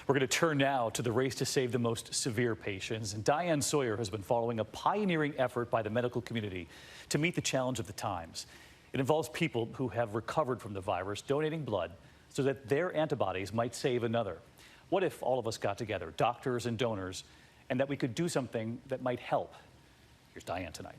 We're going to turn now to the race to save the most severe patients. And Diane Sawyer has been following a pioneering effort by the medical community to meet the challenge of the times. It involves people who have recovered from the virus donating blood so that their antibodies might save another. What if all of us got together, doctors and donors, and that we could do something that might help? Here's Diane tonight.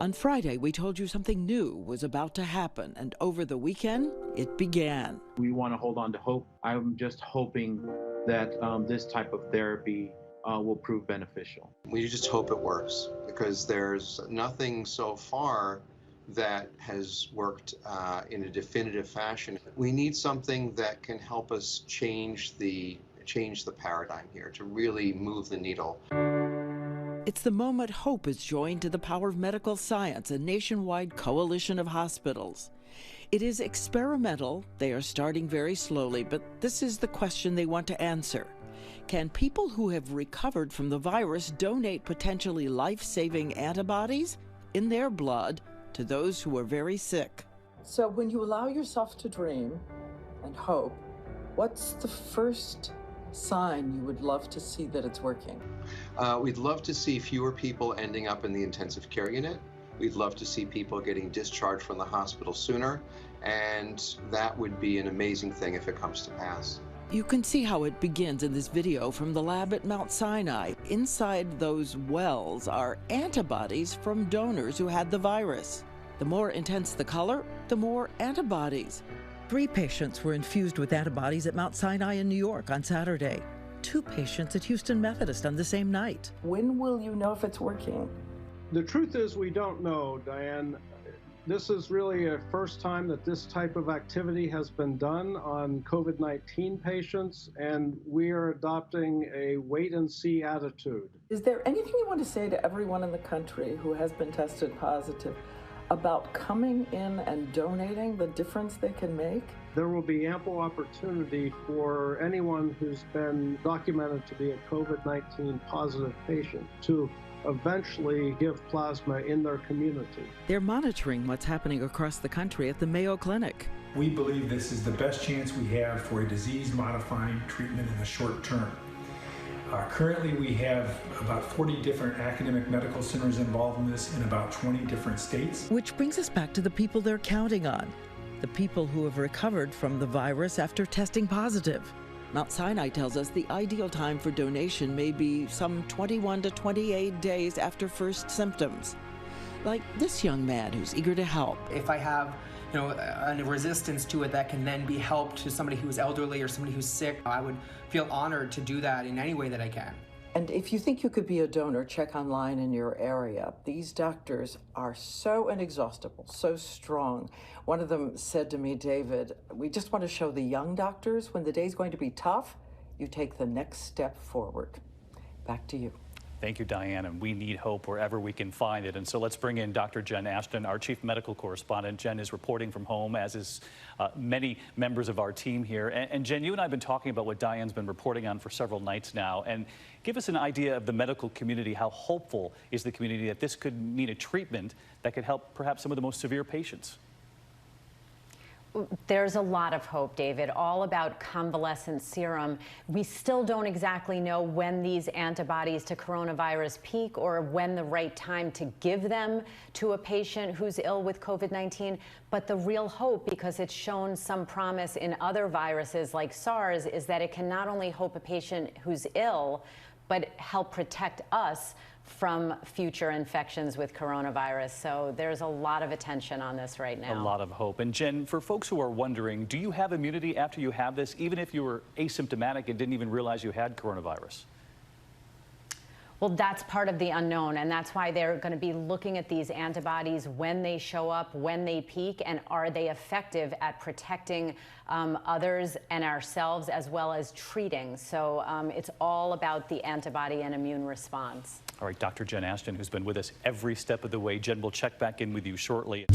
On Friday, we told you something new was about to happen, and over the weekend, it began. We want to hold on to hope. I'm just hoping that this type of therapy will prove beneficial. We just hope it works, because there's nothing so far that has worked in a definitive fashion. We need something that can help us change the paradigm here, to really move the needle. It's the moment hope is joined to the power of medical science, a nationwide coalition of hospitals. It is experimental. They are starting very slowly, but this is the question they want to answer. Can people who have recovered from the virus donate potentially life-saving antibodies in their blood to those who are very sick? So when you allow yourself to dream and hope, what's the first sign you would love to see that it's working? We'd love to see fewer people ending up in the intensive care unit. We'd love to see people getting discharged from the hospital sooner, and that would be an amazing thing if it comes to pass. You can see how it begins in this video from the lab at Mount Sinai. Inside those wells are antibodies from donors who had the virus. The more intense the color, the more antibodies. 3 patients were infused with antibodies at Mount Sinai in New York on Saturday. 2 patients at Houston Methodist on the same night. When will you know if it's working? The truth is we don't know, Diane. This is really a first time that this type of activity has been done on COVID-19 patients, and we are adopting a wait-and-see attitude. Is there anything you want to say to everyone in the country who has been tested positive about coming in and donating, the difference they can make? There will be ample opportunity for anyone who's been documented to be a COVID-19 positive patient to eventually give plasma in their community. They're monitoring what's happening across the country at the Mayo Clinic. We believe this is the best chance we have for a disease-modifying treatment in the short term. Currently, we have about 40 different academic medical centers involved in this in about 20 different states. Which brings us back to the people they're counting on, the people who have recovered from the virus after testing positive. Mount Sinai tells us the ideal time for donation may be some 21 to 28 days after first symptoms. Like this young man who's eager to help. If I have a resistance to it that can then be helped to somebody who's elderly or somebody who's sick, I would feel honored to do that in any way that I can. And if you think you could be a donor, check online in your area. These doctors are so inexhaustible, so strong. One of them said to me, David, we just want to show the young doctors when the day's going to be tough, you take the next step forward. Back to you. Thank you, Diane, and we need hope wherever we can find it. And so let's bring in Dr. Jen Ashton, our chief medical correspondent. Jen is reporting from home, as is many members of our team here. And Jen, you and I have been talking about what Diane's been reporting on for several nights now. And give us an idea of the medical community. How hopeful is the community that this could mean a treatment that could help perhaps some of the most severe patients? There's a lot of hope, David, all about convalescent serum. We still don't exactly know when these antibodies to coronavirus peak or when the right time to give them to a patient who's ill with COVID-19. But the real hope, because it's shown some promise in other viruses like SARS, is that it can not only help a patient who's ill, but help protect us from future infections with coronavirus. So there's a lot of attention on this right now. A lot of hope. And Jen, for folks who are wondering, do you have immunity after you have this, even if you were asymptomatic and didn't even realize you had coronavirus? Well, that's part of the unknown, and that's why they're going to be looking at these antibodies when they show up, when they peak, and are they effective at protecting others and ourselves as well as treating. So it's all about the antibody and immune response. All right, Dr. Jen Ashton, who's been with us every step of the way. Jen, we'll check back in with you shortly.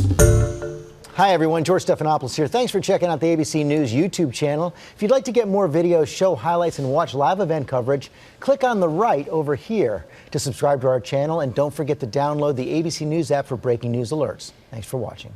Hi everyone, George Stephanopoulos here. Thanks for checking out the ABC News YouTube channel. If you'd like to get more videos, show highlights, and watch live event coverage, click on the right over here to subscribe to our channel, and don't forget to download the ABC News app for breaking news alerts. Thanks for watching.